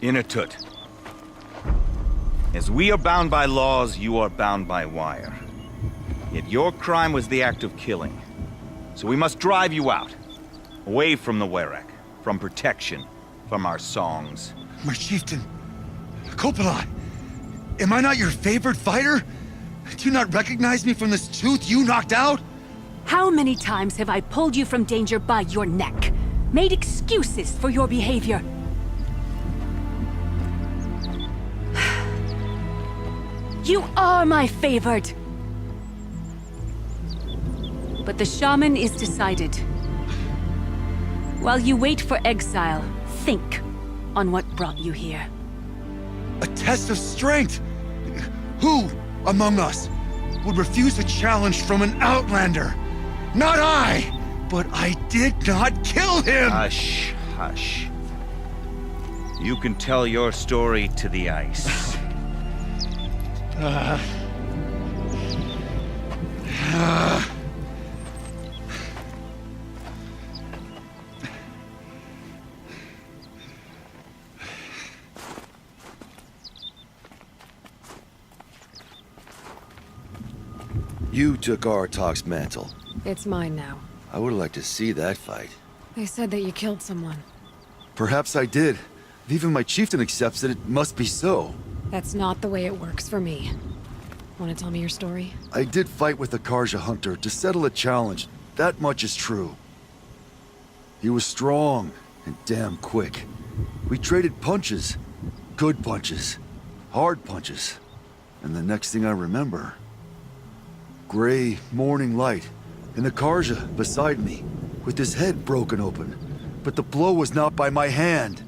Inatut. As we are bound by laws, you are bound by wire. Yet your crime was the act of killing. So we must drive you out. Away from the Werek. From protection. From our songs. My chieftain. Coppola. Am I not your favorite fighter? Do you not recognize me from this tooth you knocked out? How many times have I pulled you from danger by your neck? Made excuses for your behavior? You are my favored! But the shaman is decided. While you wait for exile, think on what brought you here. A test of strength! Who among us would refuse a challenge from an outlander? Not I! But I did not kill him! Hush, hush. You can tell your story to the ice. You took Aratak's mantle. It's mine now. I would like to see that fight. They said that you killed someone. Perhaps I did. If even my chieftain accepts it, it must be so. That's not the way it works for me. Want to tell me your story? I did fight with the Karja hunter to settle a challenge. That much is true. He was strong and damn quick. We traded punches. Good punches. Hard punches. And the next thing I remember... gray morning light, and the Karja beside me, with his head broken open. But the blow was not by my hand.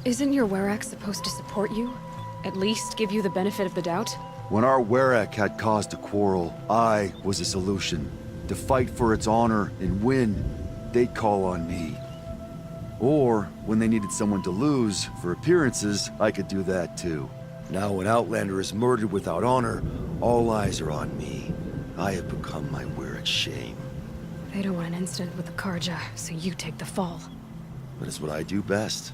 Isn't your Werek supposed to support you? At least give you the benefit of the doubt? When our Werek had cause to quarrel, I was a solution. To fight for its honor and win, they'd call on me. Or, when they needed someone to lose, for appearances, I could do that too. Now when Outlander is murdered without honor, all eyes are on me. I have become my Werek's shame. They don't want an incident with the Karja, so you take the fall. But it's what I do best.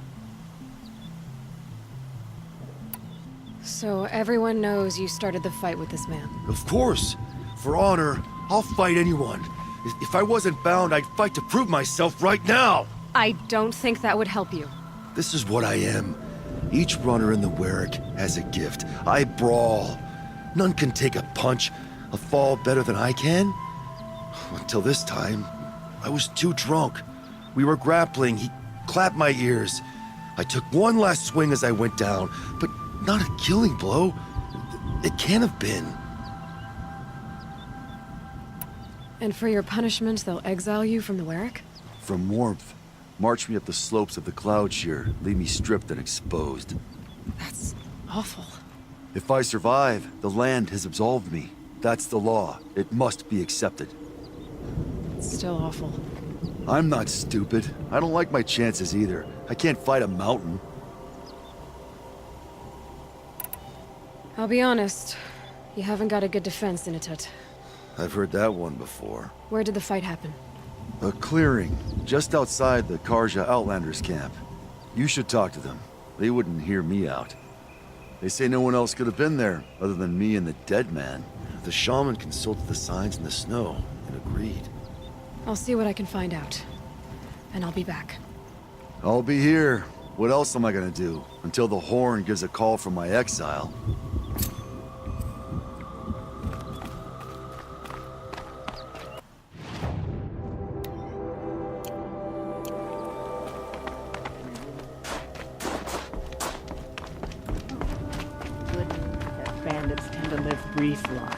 So everyone knows you started the fight with this man? Of course! For honor, I'll fight anyone. If I wasn't bound, I'd fight to prove myself right now! I don't think that would help you. This is what I am. Each runner in the Werek has a gift. I brawl. None can take a punch, a fall better than I can. Until this time, I was too drunk. We were grappling, he clapped my ears. I took one last swing as I went down, but not a killing blow. It can't have been. And for your punishment, they'll exile you from the Werek? From warmth. March me up the slopes of the Cloud Shear, leave me stripped and exposed. That's awful. If I survive, the land has absolved me. That's the law. It must be accepted. It's still awful. I'm not stupid. I don't like my chances either. I can't fight a mountain. I'll be honest. You haven't got a good defense, Inatut. I've heard that one before. Where did the fight happen? A clearing, just outside the Karja Outlanders camp. You should talk to them. They wouldn't hear me out. They say no one else could have been there, other than me and the dead man. The shaman consulted the signs in the snow, and agreed. I'll see what I can find out. And I'll be back. I'll be here. What else am I gonna do? Until the horn gives a call from my exile. Bandits tend to live brief lives.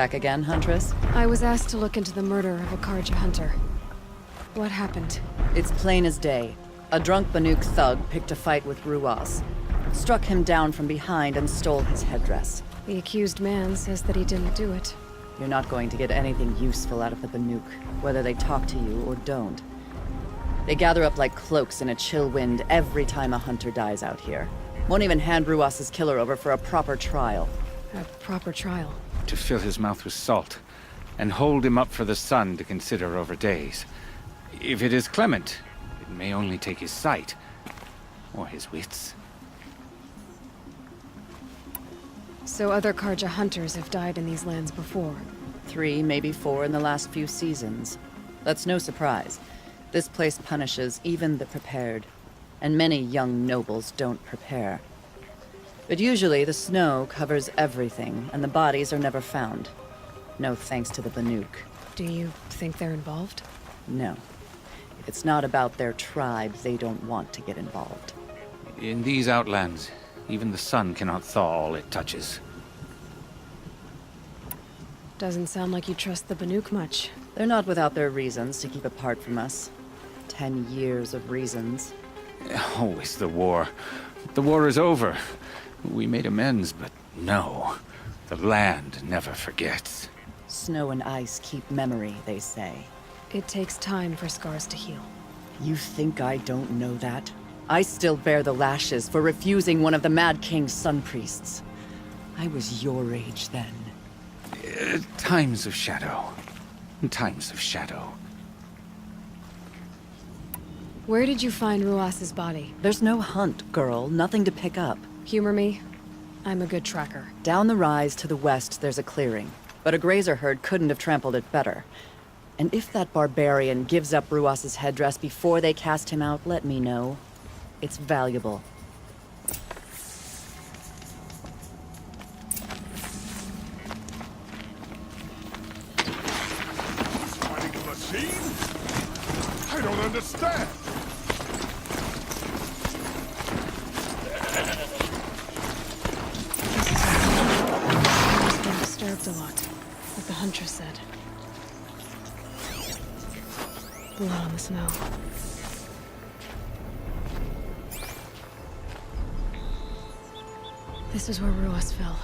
Back again, Huntress? I was asked to look into the murder of a Karja hunter. What happened? It's plain as day. A drunk Banuk thug picked a fight with Ruas, struck him down from behind and stole his headdress. The accused man says that he didn't do it. You're not going to get anything useful out of the Banuk, whether they talk to you or don't. They gather up like cloaks in a chill wind every time a hunter dies out here. Won't even hand Ruas's killer over for a proper trial. A proper trial. To fill his mouth with salt, and hold him up for the sun to consider over days. If it is clement, it may only take his sight, or his wits. So other Karja hunters have died in these lands before. 3, maybe 4 in the last few seasons. That's no surprise. This place punishes even the prepared, and many young nobles don't prepare. But usually the snow covers everything, and the bodies are never found. No thanks to the Banuk. Do you think they're involved? No. If it's not about their tribe, they don't want to get involved. In these outlands, even the sun cannot thaw all it touches. Doesn't sound like you trust the Banuk much. They're not without their reasons to keep apart from us. 10 years of reasons. Always the war. The war is over. We made amends, but no. The land never forgets. Snow and ice keep memory, they say. It takes time for scars to heal. You think I don't know that? I still bear the lashes for refusing one of the Mad King's sun priests. I was your age then. Times of shadow. Times of shadow. Where did you find Ruas's body? There's no hunt, girl. Nothing to pick up. Humor me. I'm a good tracker. Down the rise to the west, there's a clearing. But a grazer herd couldn't have trampled it better. And if that barbarian gives up Ruas's headdress before they cast him out, let me know. It's valuable. Fighting a machine? I don't understand. He's been disturbed a lot, like the Huntress said. Blood on the snow. This is where Ruas fell.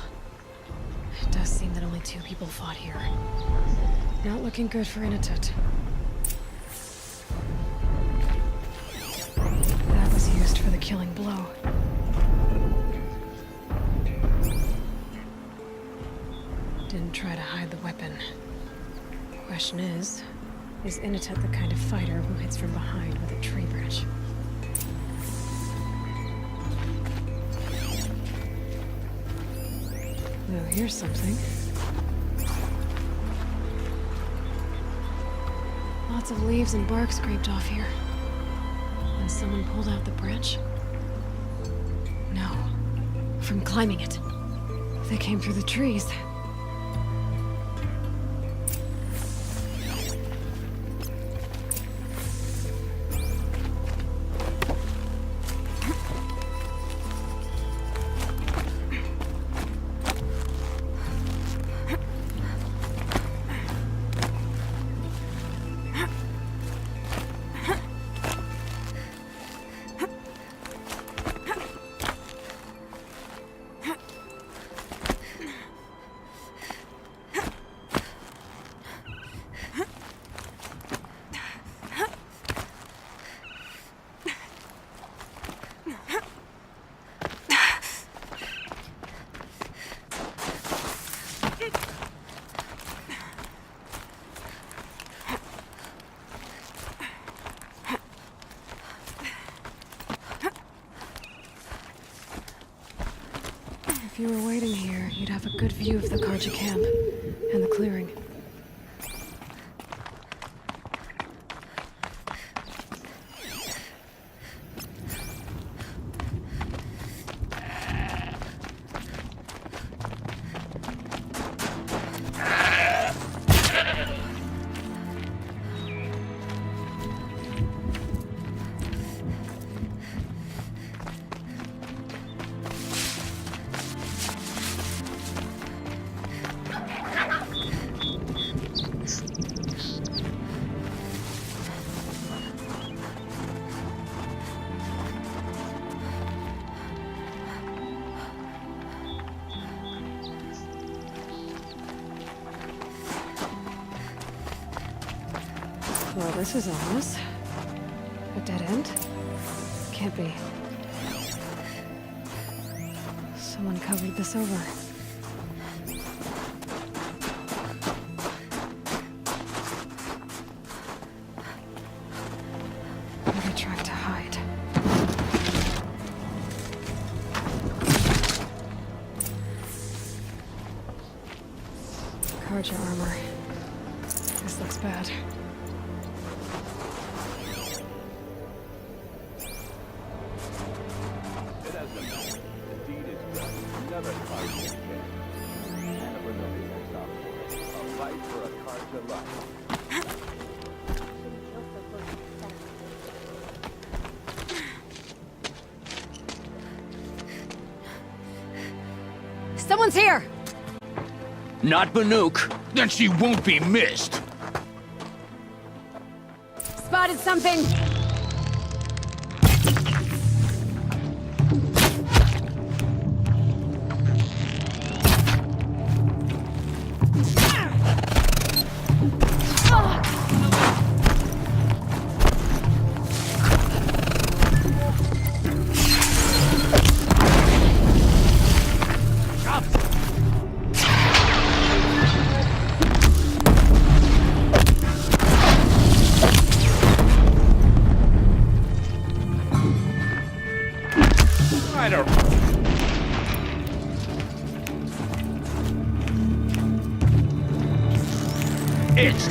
It does seem that only 2 people fought here. Not looking good for Inatut. That was used for the killing blow. Didn't try to hide the weapon. Question is Inatut the kind of fighter who hits from behind with a tree branch? Oh, here's something. Lots of leaves and bark scraped off here. And someone pulled out the branch? No. From climbing it. They came through the trees. If you were waiting here, you'd have a good view of the Karja camp and the clearing. Well, this is ominous. A dead end? Can't be. Someone covered this over. Where they tried to hide. Karja armor. This looks bad. Someone's here! Not Banuk. Then she won't be missed. Spotted something! It's...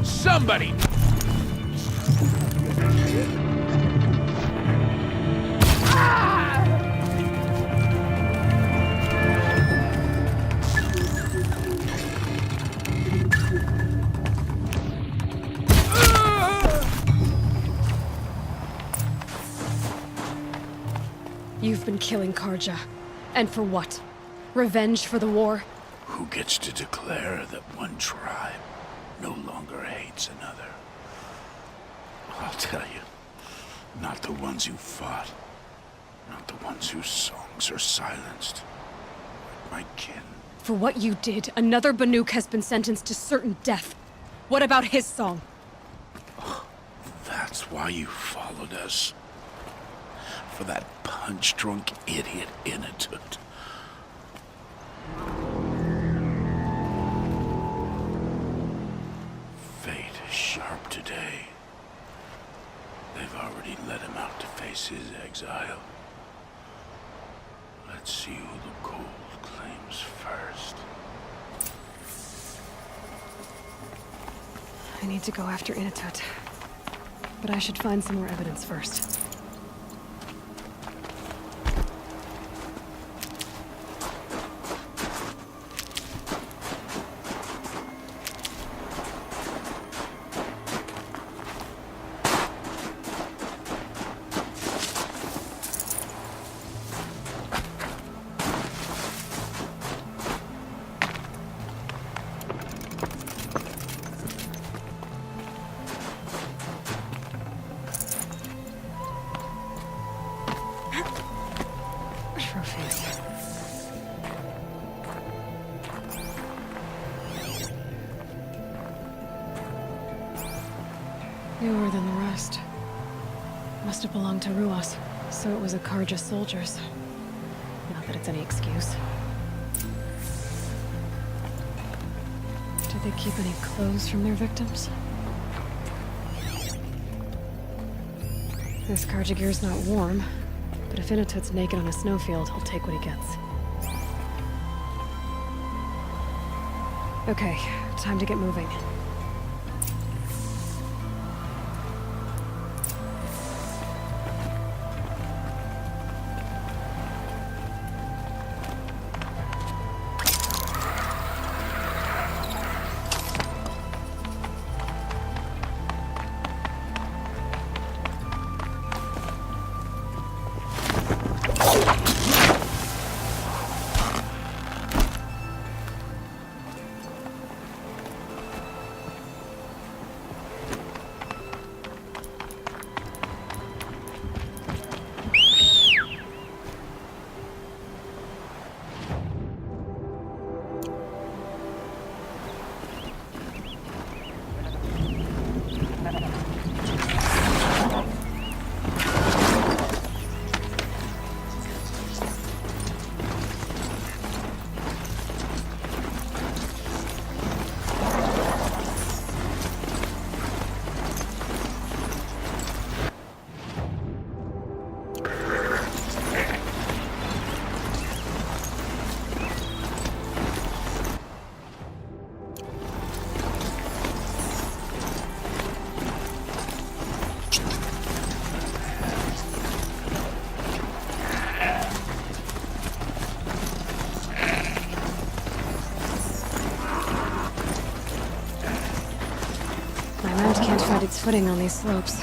Somebody! You've been killing Karja. And for what? Revenge for the war? Who gets to declare that one tribe no longer hates another? I'll tell you, not the ones who fought, not the ones whose songs are silenced. My kin. For what you did, another Banuk has been sentenced to certain death. What about his song? That's why you followed us. For that punch-drunk idiot Inatut. Fate is sharp today. They've already let him out to face his exile. Let's see who the gold claims first. I need to go after Inatut. But I should find some more evidence first. Trophies. Newer than the rest. Must have belonged to Ruas, so it was a Karja soldiers. Not that it's any excuse. Did they keep any clothes from their victims? This Karja gear's not warm, but if Inatut's naked on a snowfield, he'll take what he gets. Okay, time to get moving. footing on these slopes.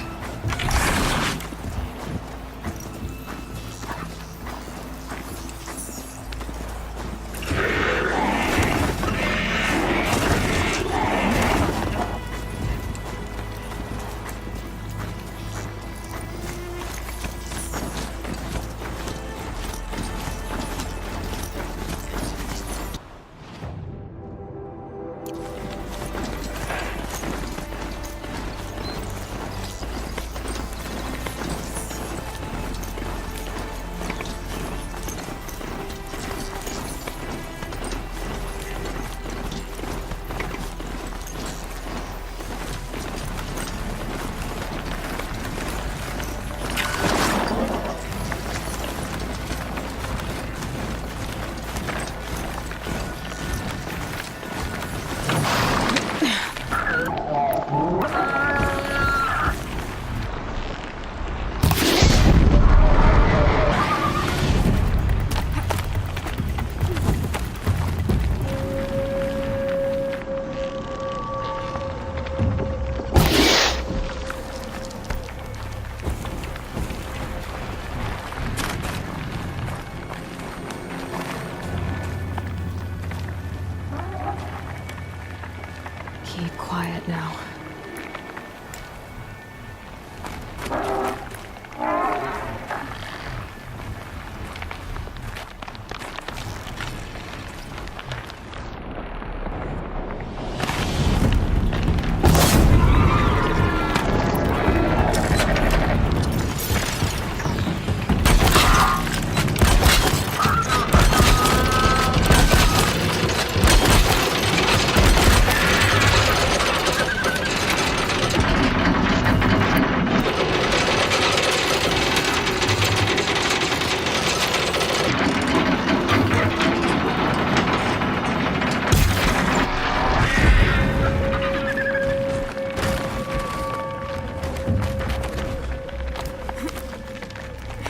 Keep quiet now.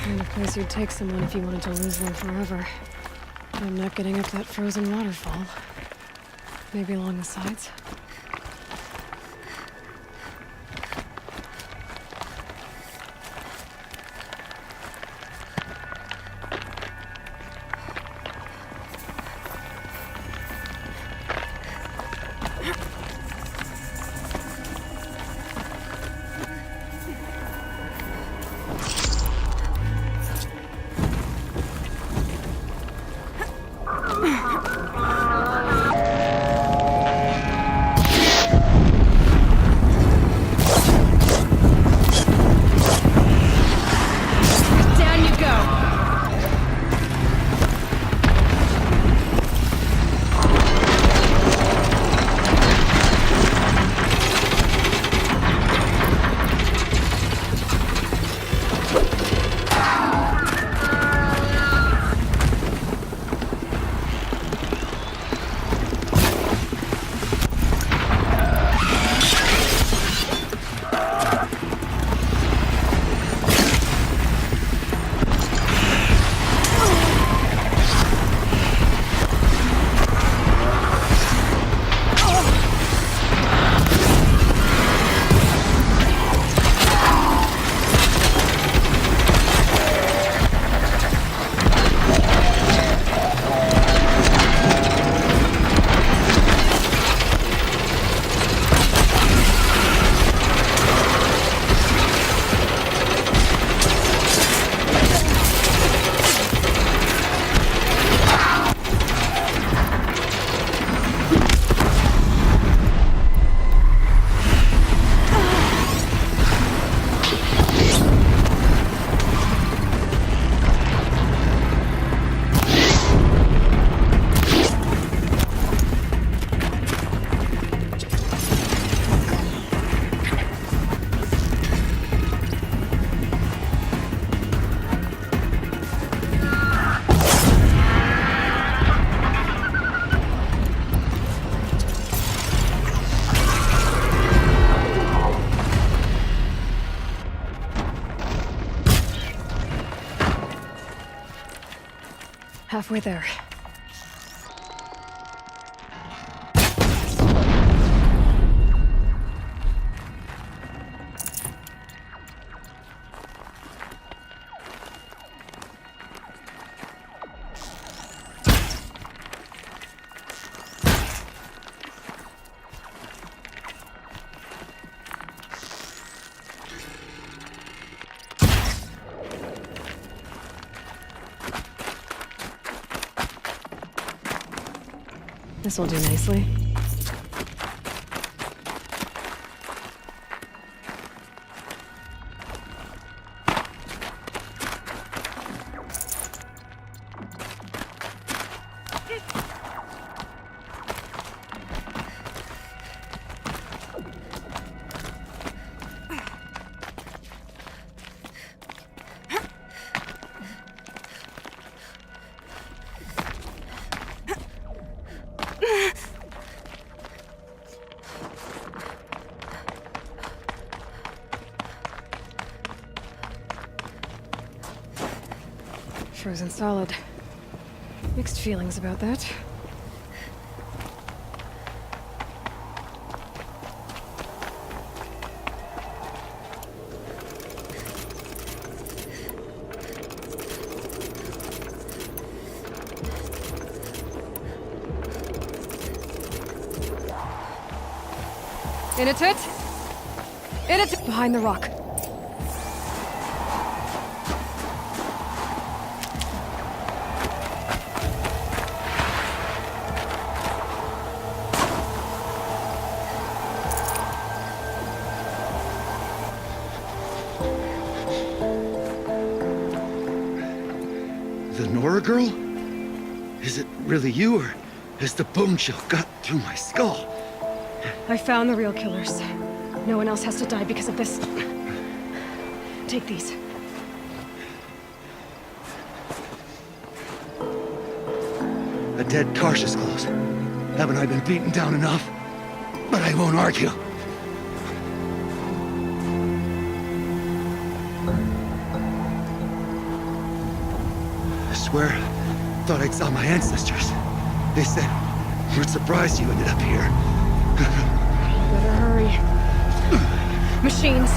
Kind of place you'd take someone if you wanted to lose them forever. I'm not getting up that frozen waterfall. Maybe along the sides? Down you go! Halfway there. This'll do nicely. Frozen solid. Mixed feelings about that. In it! In it! Behind the rock. The Nora girl? Is it really you, or has the bone chill got through my skull? I found the real killers. No one else has to die because of this. Take these. A dead Karsh's clothes. Haven't I been beaten down enough? But I won't argue. I swear, thought I saw my ancestors. They said, we're surprised you ended up here. Better hurry. Machines.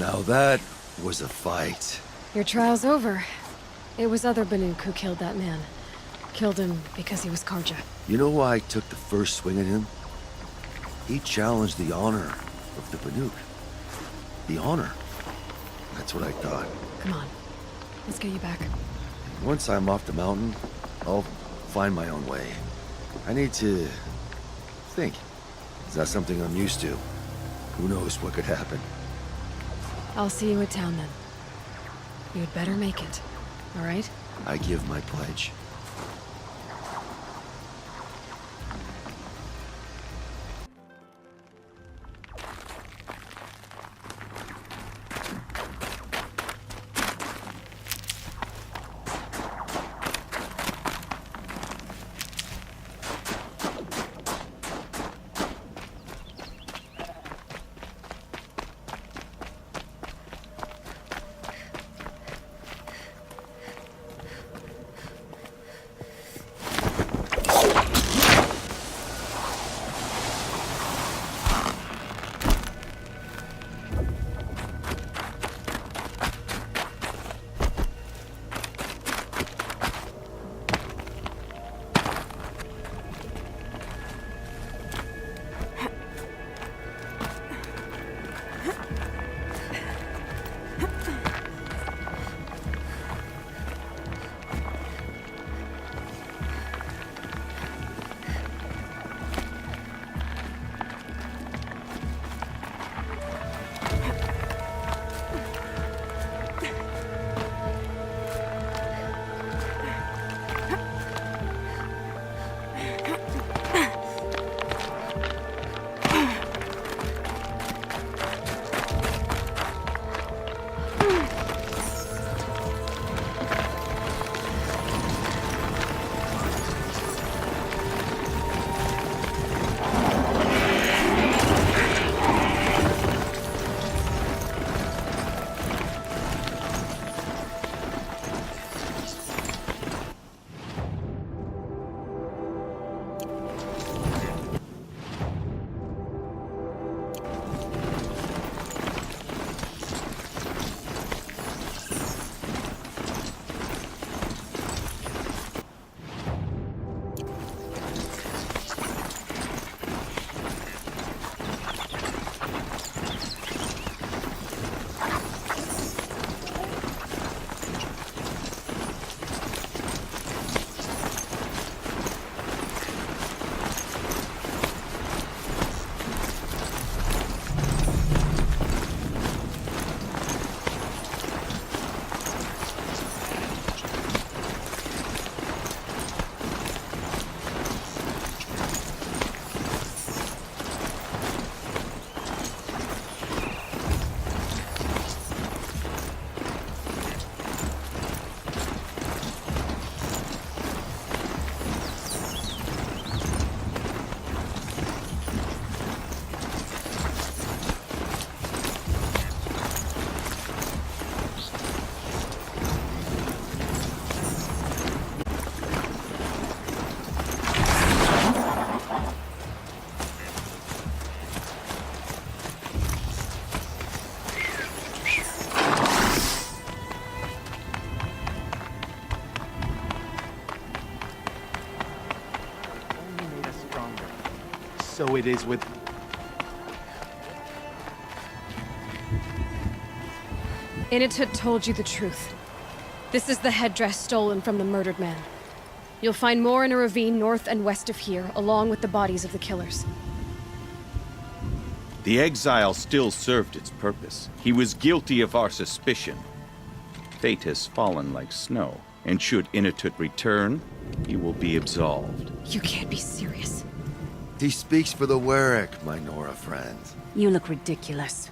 Now that was a fight. Your trial's over. It was other Banuk who killed that man. Killed him because he was Karja. You know why I took the first swing at him? He challenged the honor of the Banuk. The honor. That's what I thought. Come on. Let's get you back. Once I'm off the mountain, I'll find my own way. I need to think. It's not something I'm used to. Who knows what could happen? I'll see you at town then. You'd better make it. All right? I give my pledge. So it is with... Initut told you the truth. This is the headdress stolen from the murdered man. You'll find more in a ravine north and west of here, along with the bodies of the killers. The exile still served its purpose. He was guilty of our suspicion. Fate has fallen like snow, and should Initut return, he will be absolved. You can't be serious. He speaks for the Warwick, my Nora friend. You look ridiculous.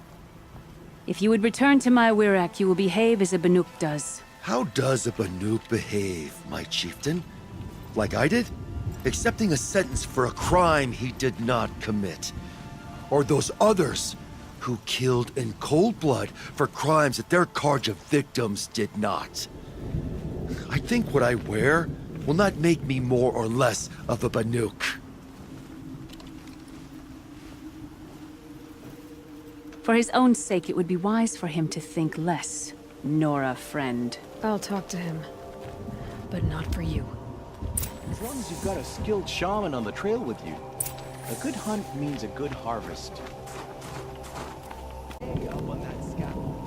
If you would return to my Wirrak, you will behave as a Banuk does. How does a Banuk behave, my chieftain? Like I did? Accepting a sentence for a crime he did not commit. Or those others who killed in cold blood for crimes that their Karja victims did not. I think what I wear will not make me more or less of a Banuk. For his own sake, it would be wise for him to think less. Nora, friend. I'll talk to him. But not for you. As long as you've got a skilled shaman on the trail with you, a good hunt means a good harvest. Hey, up on that scaffold.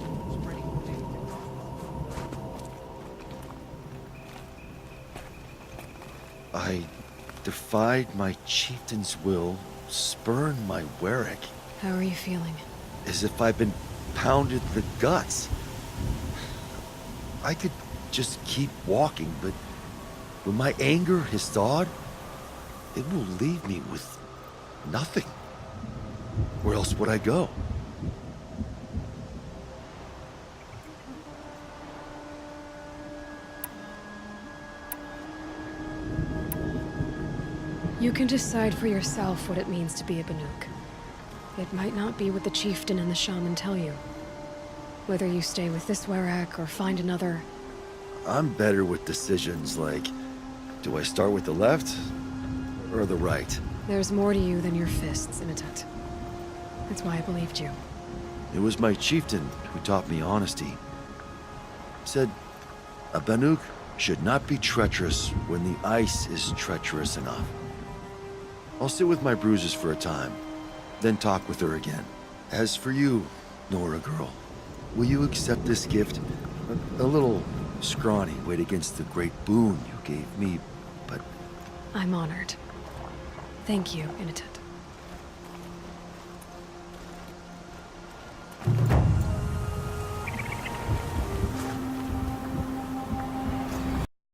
I defied my chieftain's will, spurned my Warwick, How are you feeling? as if I'd been pounded to the guts. I could just keep walking, but when my anger has thawed, it will leave me with nothing. Where else would I go? You can decide for yourself what it means to be a Banuk. It might not be what the chieftain and the shaman tell you. Whether you stay with this Werak or find another, I'm better with decisions like, do I start with the left or the right? there's more to you than your fists, Inatet. That's why I believed you. It was my chieftain who taught me honesty. Said, a Banuk should not be treacherous when the ice is treacherous enough. I'll sit with my bruises for a time, then talk with her again. As for you, Nora girl, will you accept this gift? A little scrawny weighed against the great boon you gave me, but I'm honored. Thank you, Inatet.